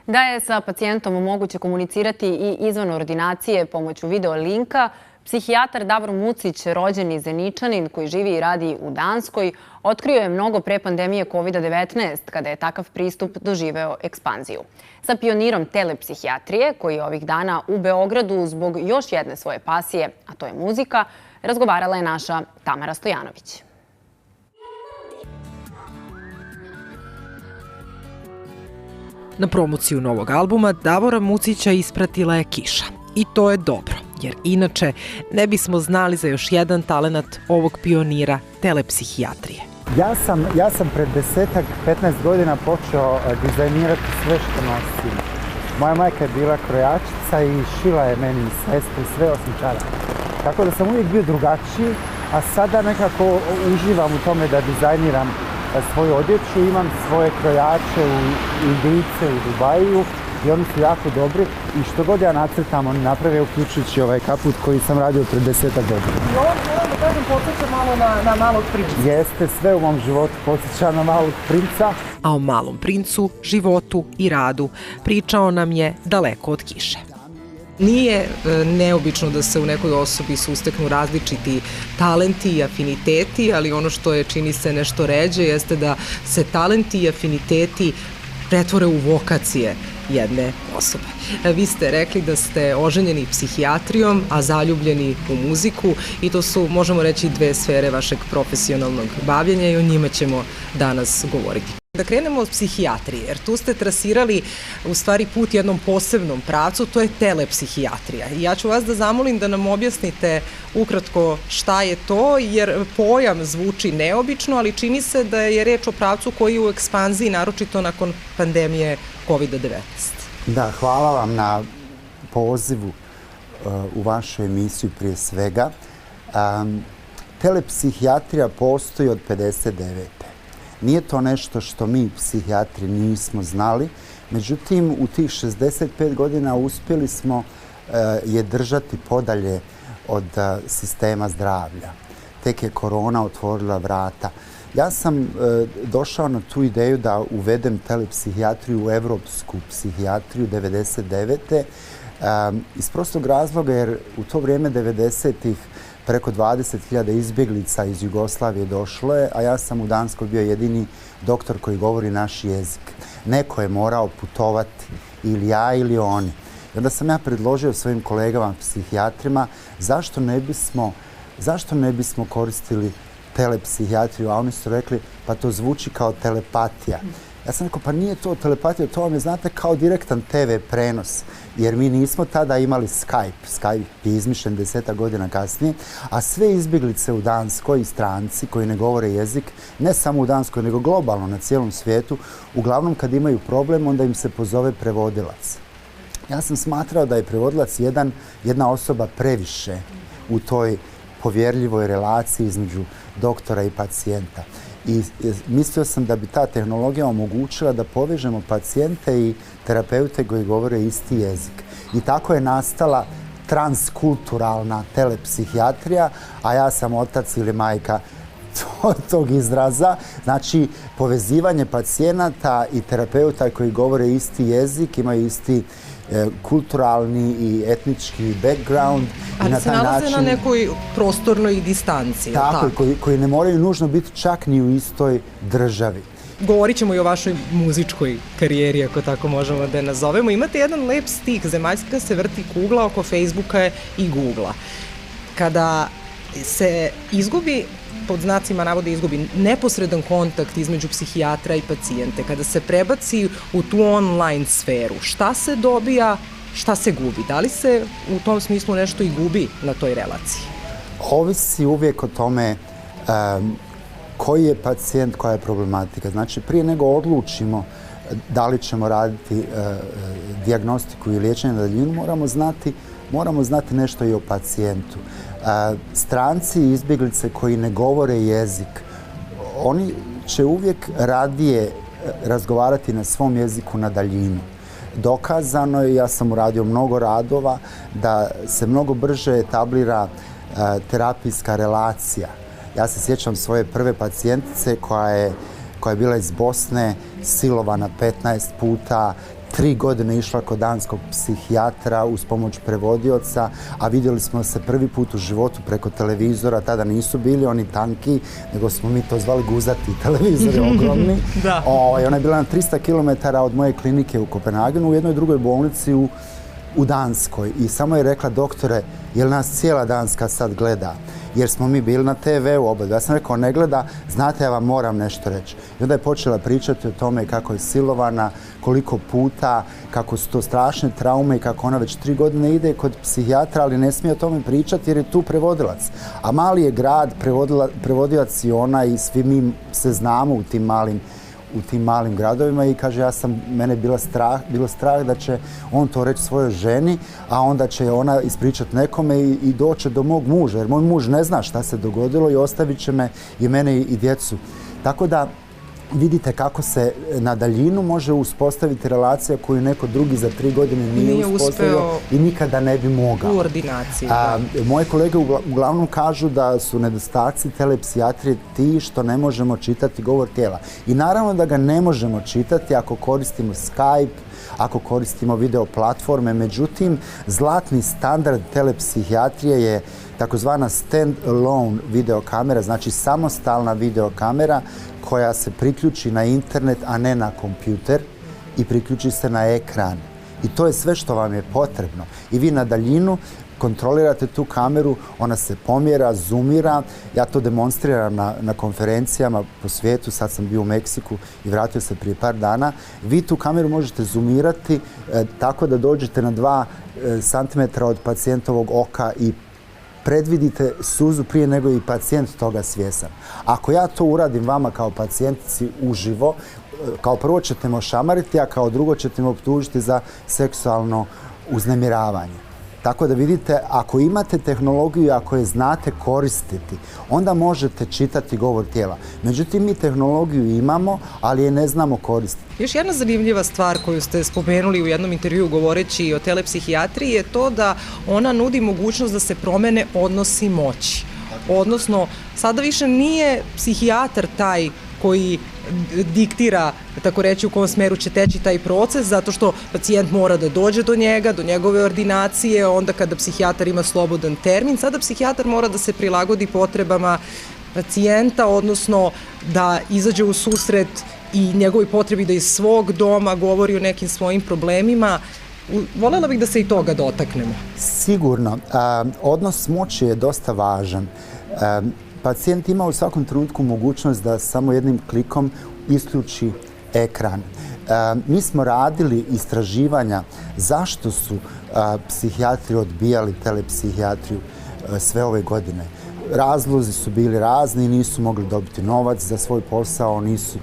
Da je sa pacijentom moguće komunicirati i izvan ordinacije pomoću video linka, psihijatar Davor Mucić, rođeni Zeničanin koji živi i radi u Danskoj, otkrio je mnogo pre pandemije COVID-19, kada je takav pristup doživeo ekspanziju. Sa pionirom telepsihijatrije, koji je ovih dana u Beogradu zbog još jedne svoje pasije, a to je muzika, razgovarala je naša Tamara Stojanović. Na promociju novog albuma Davora Mucića ispratila je kiša. I to je dobro, jer inače ne bismo znali za još jedan talenat ovog pionira telepsihijatrije. Ja sam pred 10-15 godina počeo dizajnirati sve što nosim. Moja majka je bila krojačica i šila je meni i sestri sve osim čarapa. Tako da sam uvijek bio drugačiji, a sada nekako uživam u tome da dizajniram svoju odjeću. Imam svoje krojače u Indijce, u Dubaju i oni su jako dobri. I što god ja nacrtam, oni naprave, uključujući ovaj kaput koji sam radio pred 10 godina. I ovo, da kažem, podsjeća malo na Malog princa. Jeste, sve u mom životu podsjeća na Malog princa. A o Malom princu, životu i radu pričao nam je daleko od kiše. Nije neobično da se u nekoj osobi susteknu različiti talenti i afiniteti, ali ono što je, čini se, nešto ređe jeste da se talenti i afiniteti pretvore u vokacije jedne osobe. Vi ste rekli da ste oženjeni psihijatrijom, a zaljubljeni u muziku i to su, možemo reći, dve sfere vašeg profesionalnog bavljenja i o njima ćemo danas govoriti. Da krenemo od psihijatrije, jer tu ste trasirali u stvari put jednom posebnom pravcu, to je telepsihijatrija. I ja ću vas da zamolim da nam objasnite ukratko šta je to, jer pojam zvuči neobično, ali čini se da je reč o pravcu koji je u ekspanziji, naročito nakon pandemije COVID-19. Da, hvala vam na pozivu u vašu emisiju prije svega. Telepsihijatrija postoji od 59. Nije to nešto što mi psihijatri nismo znali, međutim u tih 65 godina uspjeli smo je držati podalje od sistema zdravlja. Tek je korona otvorila vrata. Ja sam došao na tu ideju da uvedem telepsihijatriju u evropsku psihijatriju 99. Iz prostog razloga jer u to vrijeme 90-ih preko 20.000 izbjeglica iz Jugoslavije došlo je, a ja sam u Danskoj bio jedini doktor koji govori naš jezik. Neko je morao putovati, ili ja ili oni. I onda sam ja predložio svojim kolegama psihijatrima zašto ne bismo koristili telepsihijatriju, a oni su rekli pa to zvuči kao telepatija. Ja sam rekao, pa nije to telepatija, to vam je, znate, kao direktan TV prenos, jer mi nismo tada imali Skype. Skype je izmišljen 10 godina kasnije, a sve izbjeglice u Danskoj i stranci koji ne govore jezik, ne samo u Danskoj, nego globalno na cijelom svijetu, uglavnom kad imaju problem, onda im se pozove prevodilac. Ja sam smatrao da je prevodilac jedna osoba previše u toj povjerljivoj relaciji između doktora i pacijenta. I mislio sam da bi ta tehnologija omogućila da povežemo pacijente i terapeute koji govore isti jezik. I tako je nastala transkulturalna telepsihijatrija, a ja sam otac ili majka tog izraza. Znači, povezivanje pacijenata i terapeuta koji govore isti jezik, imaju isti kulturalni i etnički background. Ali se nalaze na nekoj prostornoj distanci. Tako, koji ne moraju nužno biti čak ni u istoj državi. Govorit ćemo i o vašoj muzičkoj karijeri, ako tako možemo da je nazovemo. Imate jedan lep stih, zemaljska se vrti kugla oko Facebooka i Googlea. Kada se izgubi, pod znacima navode izgubi, neposredan kontakt između psihijatra i pacijente, kada se prebaci u tu online sferu, šta se dobija, šta se gubi? Da li se u tom smislu nešto i gubi na toj relaciji? Ovisi uvijek o tome koji je pacijent, koja je problematika. Znači, prije nego odlučimo da li ćemo raditi dijagnostiku i liječenje na daljinu, moramo znati nešto i o pacijentu. Stranci i izbjeglice koji ne govore jezik, oni će uvijek radije razgovarati na svom jeziku na daljinu. Dokazano je, ja sam uradio mnogo radova, da se mnogo brže etablira terapijska relacija. Ja se sjećam svoje prve pacijentice koja je bila iz Bosne, silovana 15 puta, 3 godine išla kod danskog psihijatra uz pomoć prevodioca, a vidjeli smo se prvi put u životu preko televizora, tada nisu bili oni tanki, nego smo mi to zvali guzati televizori, ogromni. Ona je bila na 300 km od moje klinike u Kopenhagenu, u jednoj drugoj bolnici u Danskoj. I samo je rekla, doktore, jel nas cijela Danska sad gleda? Jer smo mi bili na TV-u oba. Ja sam rekao, ne gleda, znate, ja vam moram nešto reći. I onda je počela pričati o tome kako je silovana, koliko puta, kako su to strašne traume i kako ona već 3 godine ide kod psihijatra, ali ne smije o tome pričati jer je tu prevodilac. A mali je grad, prevodilac i ona i svi mi se znamo u tim malim gradovima i kaže, mene je bilo strah da će on to reći svojoj ženi, a onda će ona ispričati nekome i doći do mog muža, jer moj muž ne zna šta se dogodilo i ostavit će me i mene i djecu. Tako da vidite kako se na daljinu može uspostaviti relacija koju neko drugi za 3 godine nije uspostavio i nikada ne bi mogao. U ordinaciji. Moje kolege uglavnom kažu da su nedostaci telepsihijatrije ti što ne možemo čitati govor tijela. I naravno da ga ne možemo čitati ako koristimo Skype, ako koristimo video platforme. Međutim, zlatni standard telepsihijatrije je takozvana stand-alone videokamera, znači samostalna videokamera koja se priključi na internet, a ne na kompjuter i priključi se na ekran. I to je sve što vam je potrebno. I vi na daljinu kontrolirate tu kameru, ona se pomjera, zoomira. Ja to demonstriram na konferencijama po svijetu, sad sam bio u Meksiku i vratio se prije par dana. Vi tu kameru možete zoomirati tako da dođete na 2 cm od pacijentovog oka i predvidite suzu prije nego i pacijent toga svjestan. Ako ja to uradim vama kao pacijentici uživo, kao prvo ćete me ošamariti, a kao drugo ćete me optužiti za seksualno uznemiravanje. Tako da vidite, ako imate tehnologiju, ako je znate koristiti, onda možete čitati govor tijela. Međutim, mi tehnologiju imamo, ali je ne znamo koristiti. Još jedna zanimljiva stvar koju ste spomenuli u jednom intervjuu govoreći o telepsihijatriji je to da ona nudi mogućnost da se promene odnosi moći. Odnosno, sada više nije psihijatar taj koji diktira, tako reći, u kom smeru će teći taj proces, zato što pacijent mora da dođe do njega, do njegove ordinacije, onda kada psihijatar ima slobodan termin, sada psihijatar mora da se prilagodi potrebama pacijenta, odnosno da izađe u susret i njegovi potrebi da iz svog doma govori o nekim svojim problemima. Voljela bih da se i toga dotaknemo. Sigurno. Odnos moći je dosta važan. Pacijent ima u svakom trenutku mogućnost da samo jednim klikom isključi ekran. Mi smo radili istraživanja zašto su psihijatri odbijali telepsihijatriju sve ove godine. Razlozi su bili razni, nisu mogli dobiti novac za svoj posao, nisu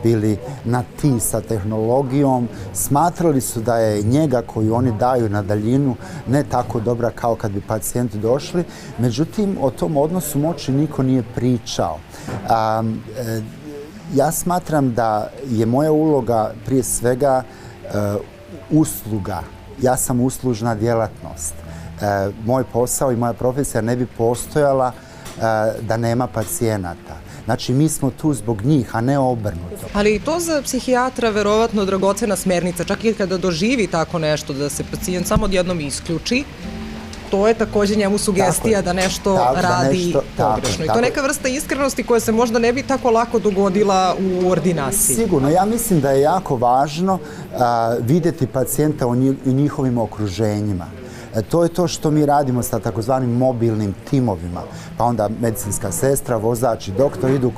bili na ti sa tehnologijom. Smatrali su da je njega koju oni daju na daljinu ne tako dobra kao kad bi pacijenti došli. Međutim, o tom odnosu moći niko nije pričao. Ja smatram da je moja uloga prije svega usluga. Ja sam uslužna djelatnost. Moj posao i moja profesija ne bi postojala da nema pacijenata. Znači, mi smo tu zbog njih, a ne obrnuto. Ali i to za psihijatra verovatno dragocena smernica, čak i kada doživi tako nešto, da se pacijent samo odjednom isključi, to je također njemu sugestija da nešto radi pogrešno. I to je neka vrsta iskrenosti koja se možda ne bi tako lako dogodila u ordinaciji. Sigurno. Ja mislim da je jako važno vidjeti pacijenta u njihovim okruženjima. To je to što mi radimo sa takozvanim mobilnim timovima. Pa onda medicinska sestra, vozač i doktor idu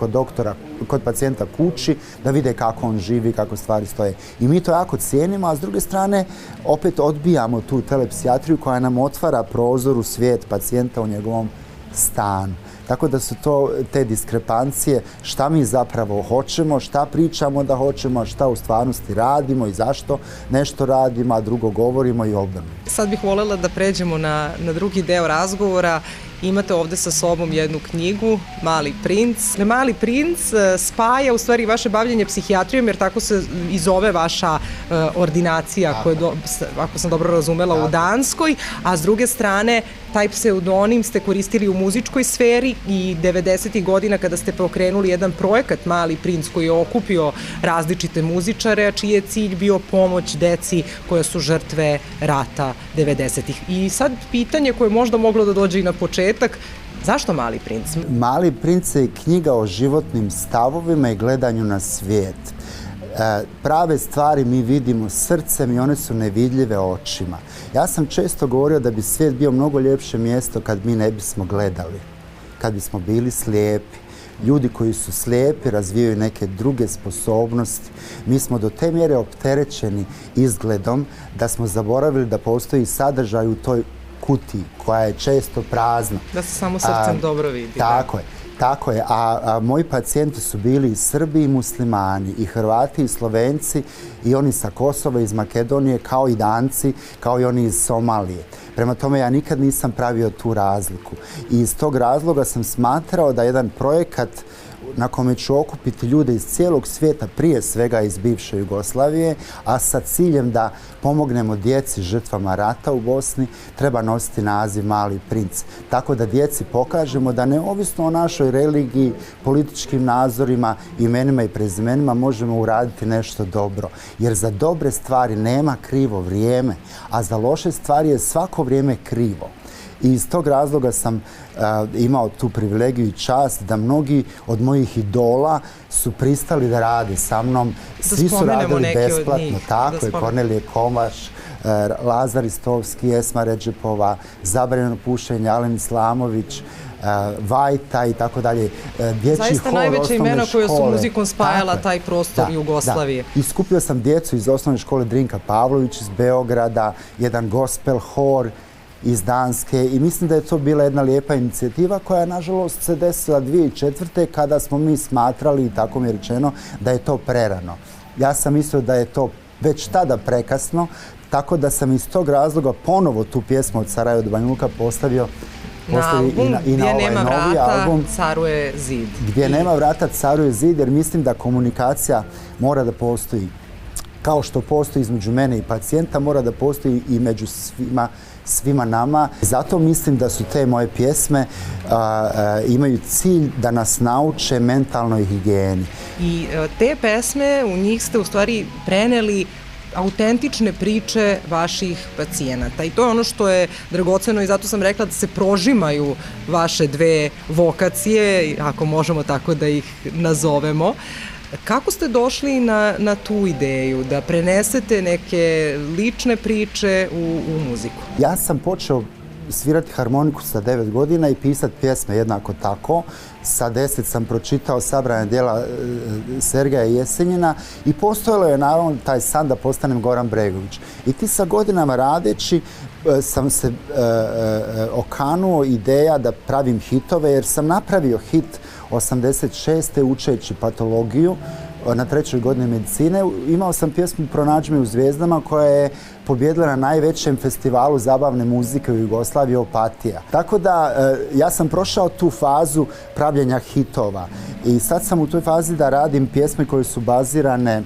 kod pacijenta kući da vide kako on živi, kako stvari stoje. I mi to jako cijenimo, a s druge strane opet odbijamo tu telepsihijatriju koja nam otvara prozor u svijet pacijenta u njegovom stanu. Tako da su to te diskrepancije, šta mi zapravo hoćemo, šta pričamo da hoćemo, šta u stvarnosti radimo i zašto nešto radimo, a drugo govorimo i obrnuto. Sad bih voljela da pređemo na drugi deo razgovora. Imate ovde sa sobom jednu knjigu, Mali princ. Mali princ spaja u stvari vaše bavljenje psihijatrijom, jer tako se i zove vaša ordinacija, ako sam dobro razumela, u Danskoj, a s druge strane taj pseudonim ste koristili u muzičkoj sferi i 90. godina kada ste pokrenuli jedan projekat Mali princ koji je okupio različite muzičare, a čiji je cilj bio pomoć deci koja su žrtve rata 90-ih. I sad pitanje koje je možda moglo da dođe i na početak, zašto Mali princ? Mali princ je knjiga o životnim stavovima i gledanju na svijet. Prave stvari mi vidimo srcem i one su nevidljive očima. Ja sam često govorio da bi svijet bio mnogo ljepše mjesto kad mi ne bismo gledali, kad bismo bili slijepi. Ljudi koji su slijepi razvijaju neke druge sposobnosti. Mi smo do te mjere opterećeni izgledom da smo zaboravili da postoji sadržaj u toj kutiji koja je često prazna. Da se samo srcem dobro vidi. Tako je. Tako je, a moji pacijenti su bili i Srbi i Muslimani, i Hrvati i Slovenci, i oni sa Kosova, iz Makedonije, kao i Danci, kao i oni iz Somalije. Prema tome ja nikad nisam pravio tu razliku. I iz tog razloga sam smatrao da jedan projekat na kome ću okupiti ljude iz cijelog svijeta, prije svega iz bivše Jugoslavije, a sa ciljem da pomognemo djeci žrtvama rata u Bosni, treba nositi naziv Mali princ. Tako da djeci pokažemo da neovisno o našoj religiji, političkim nazorima, imenima i prezimenima možemo uraditi nešto dobro. Jer za dobre stvari nema krivo vrijeme, a za loše stvari je svako vrijeme krivo. I iz tog razloga sam imao tu privilegiju i čast da mnogi od mojih idola su pristali da rade sa mnom. Svi su radili besplatno. Tako je, Kornelije Kovaš, Lazar Istovski, Esma Redžepova, Zabranjeno pušenje, Alen Islamović, Vajta i tako dalje. Zaista najveća imena koja su muzikom spajala taj prostor Jugoslavije. I skupio sam djecu iz osnovne škole Drinka Pavlović iz Beograda, jedan gospel hor iz Danske, i mislim da je to bila jedna lijepa inicijativa koja nažalost se desila 2004. kada smo mi smatrali, i tako mi je rečeno, da je to prerano. Ja sam mislio da je to već tada prekasno, tako da sam iz tog razloga ponovo tu pjesmu od Sarajevo do Banja Luka postavio na album Gdje nema vrata, caruje zid. Gdje nema vrata, caruje zid, jer mislim da komunikacija mora da postoji. Kao što postoji između mene i pacijenta, mora da postoji i među svima nama. Zato mislim da su te moje pjesme imaju cilj da nas nauče mentalnoj higijeni. I te pesme, u njih ste u stvari preneli autentične priče vaših pacijenata. I to je ono što je dragoceno i zato sam rekla da se prožimaju vaše dve vokacije, ako možemo tako da ih nazovemo. Kako ste došli na tu ideju da prenesete neke lične priče u muziku? Ja sam počeo svirati harmoniku sa 9 godina i pisati pjesme jednako tako. Sa 10 sam pročitao sabrana djela Sergeja Jesenjina i postojalo je naravno taj san da postanem Goran Bregović. I ti sa godinama radeći sam se okanuo ideja da pravim hitove, jer sam napravio hit 86. učeći patologiju na 3. godini medicine. Imao sam pjesmu Pronađi me u zvijezdama koja je pobjedila na najvećem festivalu zabavne muzike u Jugoslaviji, Opatija. Tako da ja sam prošao tu fazu pravljenja hitova i sad sam u toj fazi da radim pjesme koje su bazirane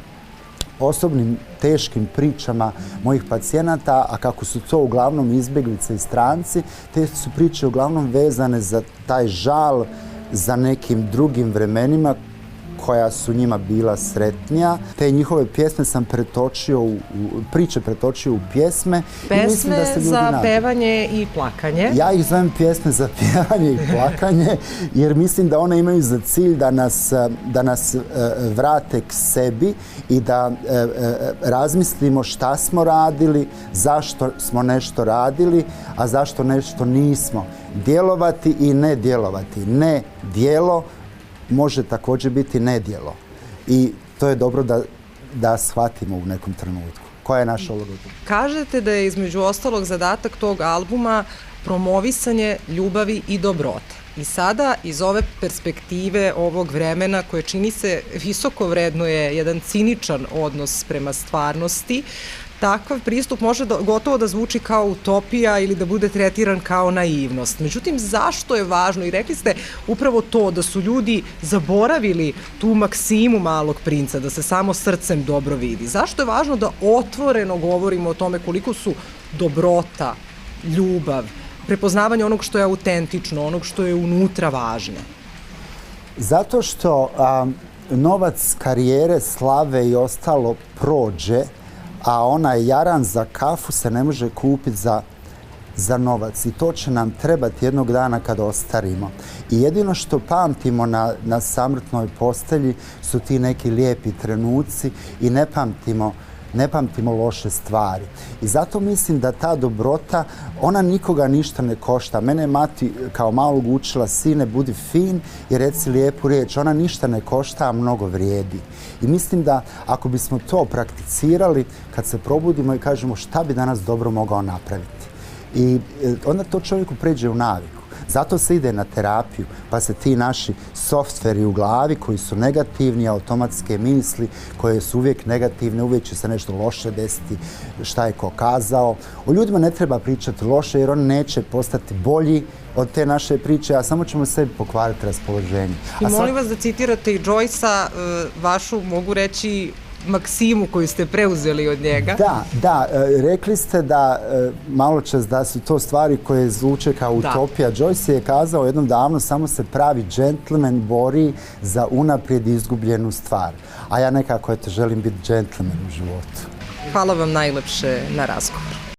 osobnim teškim pričama mojih pacijenata, a kako su to uglavnom izbjeglice i stranci, te su priče uglavnom vezane za taj žal za nekim drugim vremenima koja su njima bila sretnija. Te njihove pjesme sam priče pretočio u pjesme. Pesme za pevanje i plakanje. Ja ih zovem pjesme za pjevanje i plakanje, jer mislim da one imaju za cilj da nas vrate k sebi i da razmislimo šta smo radili, zašto smo nešto radili, a zašto nešto nismo. Djelovati i ne djelovati. Ne djelo može također biti nedjelo. I to je dobro da shvatimo u nekom trenutku. Koja je naša uloga? Kažete da je između ostalog zadatak tog albuma promovisanje ljubavi i dobrote. I sada iz ove perspektive ovog vremena koje čini se visoko vrednuje jedan ciničan odnos prema stvarnosti, takav pristup može gotovo da zvuči kao utopija ili da bude tretiran kao naivnost. Međutim, zašto je važno, i rekli ste upravo to, da su ljudi zaboravili tu maksimu Malog princa, da se samo srcem dobro vidi. Zašto je važno da otvoreno govorimo o tome koliko su dobrota, ljubav, prepoznavanje onog što je autentično, onog što je unutra važno? Zato što novac, karijere, slave i ostalo prođe, a onaj jaran za kafu se ne može kupiti za novac. I to će nam trebati jednog dana kad ostarimo. I jedino što pamtimo na samrtnoj postelji su ti neki lijepi trenuci i ne pamtimo loše stvari. I zato mislim da ta dobrota, ona nikoga ništa ne košta. Mene je mati kao malog učila, sine, budi fin i reci lijepu riječ. Ona ništa ne košta, a mnogo vrijedi. I mislim da ako bismo to prakticirali, kad se probudimo i kažemo šta bi danas dobro mogao napraviti. I onda to čovjeku pređe u naviku. Zato se ide na terapiju, pa se ti naši softveri u glavi koji su negativni, automatske misli koje su uvijek negativne, uvijek će se nešto loše desiti, šta je ko kazao. O ljudima ne treba pričati loše jer oni neće postati bolji od te naše priče, a samo ćemo sebi pokvariti raspoloženje. I molim vas da citirate i Joyce-a, vašu, mogu reći, maksimu koju ste preuzeli od njega. Da, rekli ste da malo čas da su to stvari koje zvuče kao utopija. Joyce je kazao jednom davno, samo se pravi džentlmen bori za unaprijed izgubljenu stvar. A ja nekako želim biti džentlmen u životu. Hvala vam najlepše na razgovor.